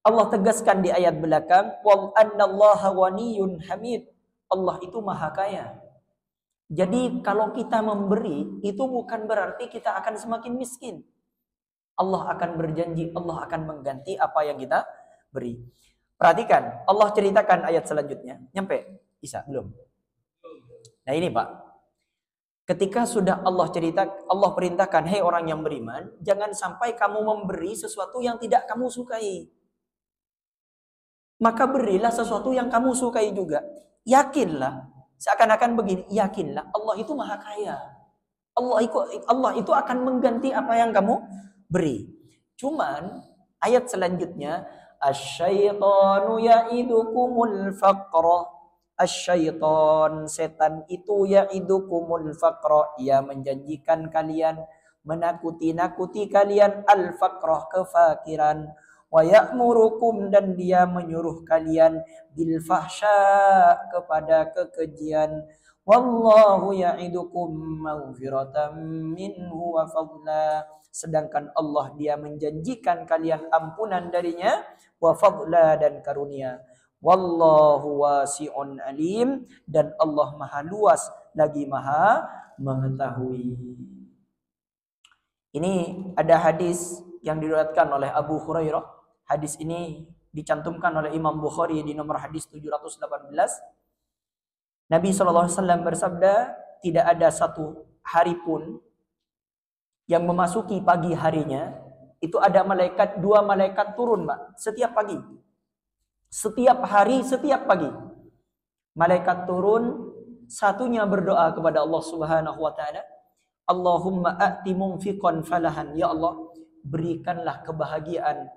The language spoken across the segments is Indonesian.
Allah tegaskan di ayat belakang, wal annallaha ghaniyyun hamid. Allah itu maha kaya. Jadi kalau kita memberi, itu bukan berarti kita akan semakin miskin. Allah akan berjanji, Allah akan mengganti apa yang kita beri. Perhatikan, Allah ceritakan ayat selanjutnya. Nyampe? Isa, belum? Nah ini Pak. Ketika sudah Allah cerita, Allah perintahkan, hei orang yang beriman, jangan sampai kamu memberi sesuatu yang tidak kamu sukai. Maka berilah sesuatu yang kamu sukai juga. Yakinlah, seakan-akan begini, yakinlah Allah itu maha kaya. Allah itu akan mengganti apa yang kamu beri. Cuman ayat selanjutnya, asyaitanu ya'idukumul faqra. Asyaiton, setan itu ya'idukumul faqra, ia menjanjikan kalian, menakuti-nakuti kalian al-faqrah, kefakiran. Wa ya'murukum, dan dia menyuruh kalian bil fahsya, kepada kekejian. Wallahu ya'idukum maghfiratan minhu wa fadla, sedangkan Allah dia menjanjikan kalian ampunan darinya, wa fadla, dan karunia. Wallahu wasi'un alim, dan Allah maha luas lagi maha mengetahui. Ini ada hadis yang diriwayatkan oleh Abu Hurairah. Hadis ini dicantumkan oleh Imam Bukhari di nomor hadis 718. Nabi SAW bersabda, tidak ada satu hari pun yang memasuki pagi harinya, itu ada dua malaikat turun, Mbak, setiap pagi. Setiap hari, setiap pagi. Malaikat turun, satunya berdoa kepada Allah Subhanahu wa taala, Allahumma a'ti munfiqan falahan, ya Allah, berikanlah kebahagiaan,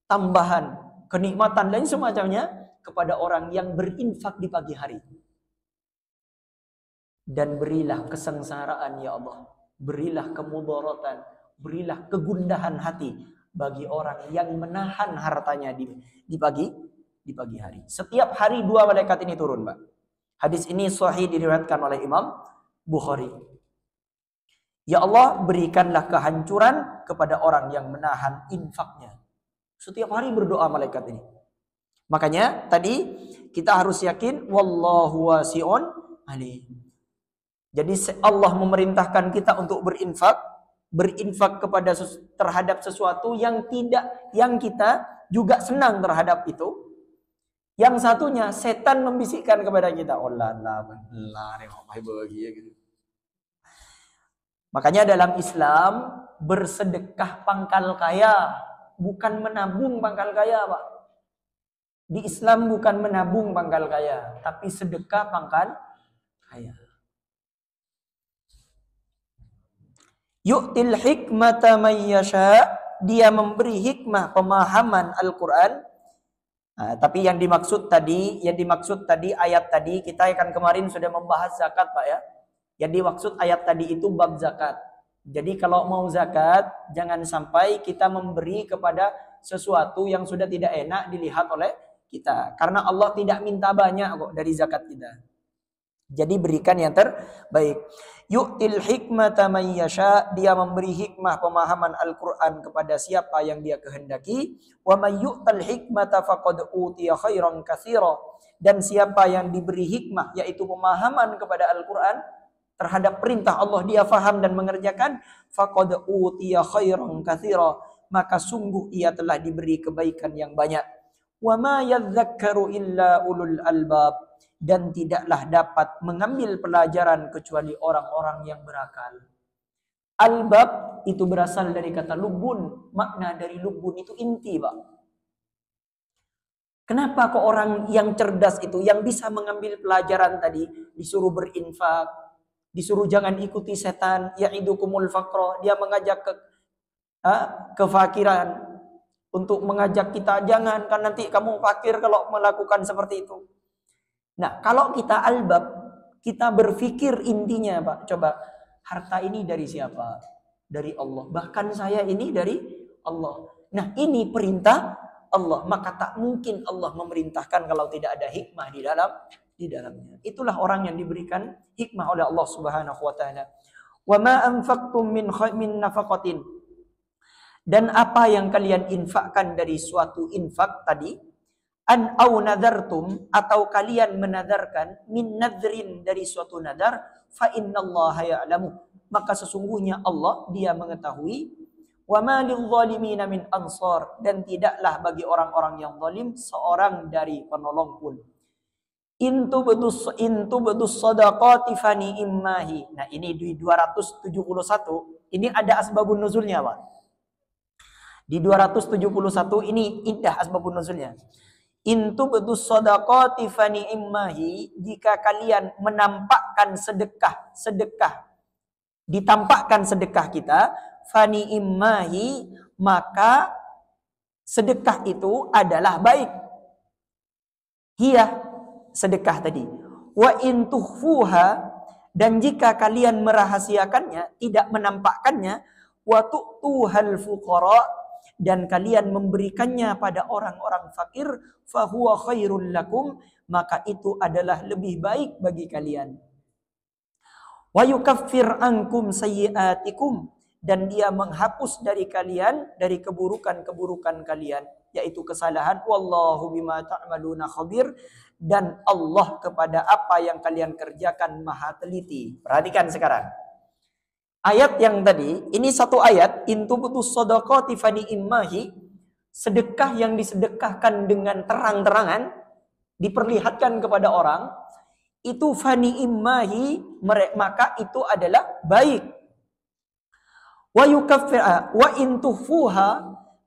tambahan, kenikmatan dan semacamnya kepada orang yang berinfak di pagi hari. Dan berilah kesengsaraan ya Allah, berilah kemudaratan, berilah kegundahan hati bagi orang yang menahan hartanya di pagi hari. Setiap hari dua malaikat ini turun, Mbak. Hadis ini sahih diriwayatkan oleh Imam Bukhari. Ya Allah, berikanlah kehancuran kepada orang yang menahan infaknya. Setiap hari berdoa malaikat ini. Makanya tadi kita harus yakin wallahu wasi'un alim. Jadi Allah memerintahkan kita untuk berinfak kepada terhadap sesuatu yang kita juga senang terhadap itu. Yang satunya setan membisikkan kepada kita, Makanya dalam Islam bersedekah pangkal kaya, bukan menabung pangkal kaya, Pak. Di Islam bukan menabung pangkal kaya, tapi sedekah pangkal kaya. Yu'til hikmata may yasha, dia memberi hikmah pemahaman Al-Qur'an. Nah, tapi yang dimaksud tadi ayat tadi, kita kan kemarin sudah membahas zakat, Pak ya. Yang dimaksud ayat tadi itu bab zakat. Jadi kalau mau zakat, jangan sampai kita memberi kepada sesuatu yang sudah tidak enak dilihat oleh kita. Karena Allah tidak minta banyak kok dari zakat kita. Jadi berikan yang terbaik. Yu'til hikmata may yasha, dia memberi hikmah pemahaman Al-Qur'an kepada siapa yang dia kehendaki. Wa may yu'tal hikmata faqad utiya khairan katsira, dan siapa yang diberi hikmah yaitu pemahaman kepada Al-Qur'an terhadap perintah Allah, dia faham dan mengerjakan, faqad utiya khairan katsira, maka sungguh ia telah diberi kebaikan yang banyak. Wa ma yadhakkaru illa ulul albab, dan tidaklah dapat mengambil pelajaran kecuali orang-orang yang berakal. Albab itu berasal dari kata lubun. Makna dari lubun itu inti, Pak. Kenapa kok orang yang cerdas itu, yang bisa mengambil pelajaran tadi, disuruh berinfak, disuruh jangan ikuti setan, ya'idukumul faqra, dia mengajak kefakiran, untuk mengajak kita jangan, kan nanti kamu fakir kalau melakukan seperti itu. Nah, kalau kita albab, kita berpikir intinya, Pak, coba, harta ini dari siapa? Dari Allah. Bahkan saya ini dari Allah. Nah, ini perintah Allah, maka tak mungkin Allah memerintahkan kalau tidak ada hikmah di dalamnya. Itulah orang yang diberikan hikmah oleh Allah Subhanahu wa taala. Wa ma anfaqtum min nafaqatin, Dan apa yang kalian infakkan dari suatu infak tadi, an au nadartum, atau kalian menadarkan, min nadrin, dari suatu nadar, fa innallaha ya'lamu, maka sesungguhnya Allah dia mengetahui, wa ma lidh-dhalimina min ansar, dan tidaklah bagi orang-orang yang zalim seorang dari penolong pun. Intubudus sadaqati fani immahi. Nah, ini di 271 ini ada asbabun nuzulnya, Pak. Di 271 ini indah asbabun nuzulnya. Intubudus sadaqati fani immahi, jika kalian menampakkan sedekah, ditampakkan sedekah kita, fani immahi, maka sedekah itu adalah baik. Hiya, sedekah tadi. Wa in tukhfuha, dan jika kalian merahasiakannya, tidak menampakkannya, wa tu'tuhal fuqara, dan kalian memberikannya pada orang-orang fakir, fahuwa khairul lakum, maka itu adalah lebih baik bagi kalian. Wa yukaffir ankum sayyiatikum, dan dia menghapus dari kalian dari keburukan-keburukan kalian, yaitu kesalahan. Wallahu bima ta'maluna khabir, dan Allah kepada apa yang kalian kerjakan maha teliti. Perhatikan sekarang. Ayat yang tadi, ini satu ayat, intubudus shadaqati fani immahi, sedekah yang disedekahkan dengan terang-terangan, diperlihatkan kepada orang, itu fani immahi, maka itu adalah baik. Wa yukaffir wa in tukhfuha,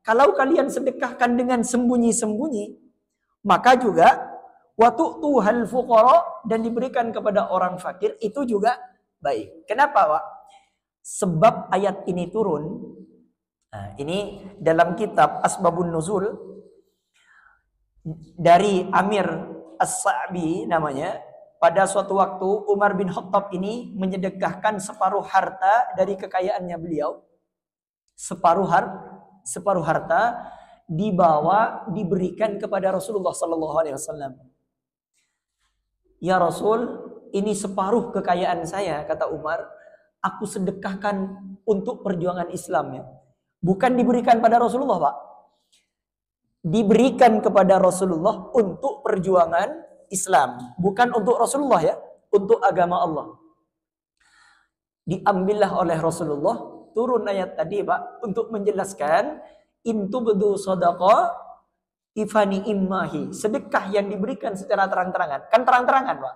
kalau kalian sedekahkan dengan sembunyi-sembunyi, maka juga wa tu'tuhal fuqara, dan diberikan kepada orang fakir, itu juga baik. Kenapa, Pak? Sebab ayat ini turun. Nah, ini dalam kitab Asbabun Nuzul dari Amir As-Sa'bi namanya. Pada suatu waktu Umar bin Khattab ini menyedekahkan separuh harta dari kekayaannya beliau. Separuh harta dibawa diberikan kepada Rasulullah sallallahu alaihi wasallam. Ya Rasul, ini separuh kekayaan saya, kata Umar, aku sedekahkan untuk perjuangan Islam, ya. Bukan diberikan pada Rasulullah, Pak. Diberikan kepada Rasulullah untuk perjuangan Islam, bukan untuk Rasulullah, ya, untuk agama Allah. Diambillah oleh Rasulullah, turun ayat tadi, Pak, untuk menjelaskan intubdu shadaqah ifani immahi, sedekah yang diberikan secara terang-terangan. Kan terang-terangan, Pak.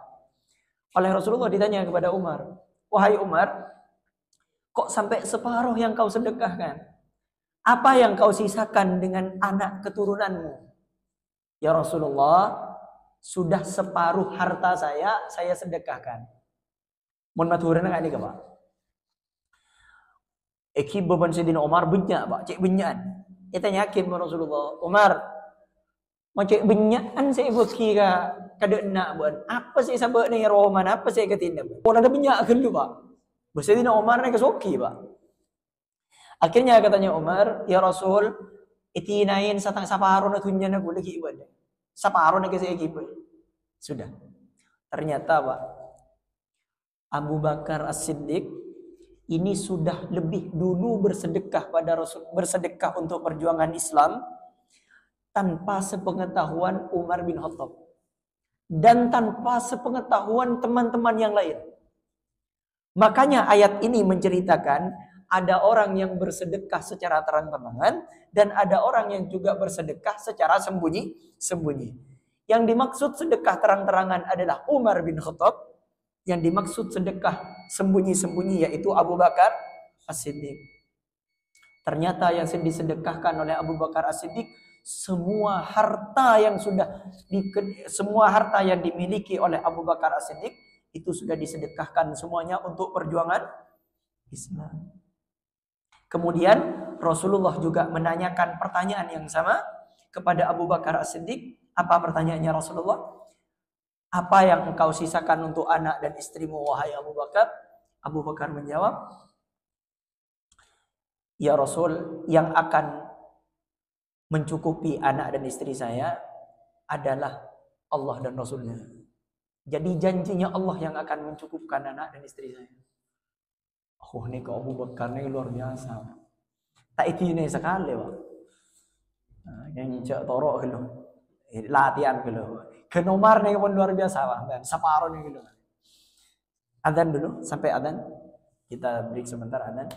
Oleh Rasulullah ditanya kepada Umar, wahai Umar, kok sampai separuh yang kau sedekahkan? Apa yang kau sisakan dengan anak keturunanmu? Ya Rasulullah, sudah separuh harta saya sedekahkan. Mun maturan enggak nih, Pak? Eki beban Sayyidina Umar banyak, Pak, cek banyakan. Kita yakin Rasulullah, Umar, macam banyakan saya beki kada nak buat. Apa sih sabak ni roman, apa saya ketindak? Kalau ada banyak kan lu, Pak. Sayyidina Umar ni kesoki, Pak. Akhirnya katanya Umar, ya Rasul, itinain satang saparon na tunyan aku lagi buat. Saparon na kasi ekipa. Sudah. Ternyata, Pak, Abu Bakar As-Siddiq ini sudah lebih dulu bersedekah pada Rasul, bersedekah untuk perjuangan Islam tanpa sepengetahuan Umar bin Khattab dan tanpa sepengetahuan teman-teman yang lain. Makanya ayat ini menceritakan ada orang yang bersedekah secara terang-terangan dan ada orang yang juga bersedekah secara sembunyi-sembunyi. Yang dimaksud sedekah terang-terangan adalah Umar bin Khattab. Yang dimaksud sedekah sembunyi-sembunyi yaitu Abu Bakar As-Siddiq. Ternyata yang disedekahkan oleh Abu Bakar As-Siddiq semua harta yang dimiliki oleh Abu Bakar As-Siddiq itu sudah disedekahkan semuanya untuk perjuangan Islam. Kemudian Rasulullah juga menanyakan pertanyaan yang sama kepada Abu Bakar As-Siddiq. Apa pertanyaannya Rasulullah? Apa yang engkau sisakan untuk anak dan istrimu, wahai Abu Bakar? Abu Bakar menjawab, ya Rasul, yang akan mencukupi anak dan istri saya adalah Allah dan Rasulnya. Jadi janjinya Allah yang akan mencukupkan anak dan istri saya. Oh, ini ke Abu Bakar ini luar biasa. Tak ini sekali, Pak. Nah, yang cek torok gitu. Latihan gitu. Ke nomor nih pun luar biasa, Pak. Dan separuh nih gitu. Adzan dulu sampai adzan. Kita break sebentar adzan.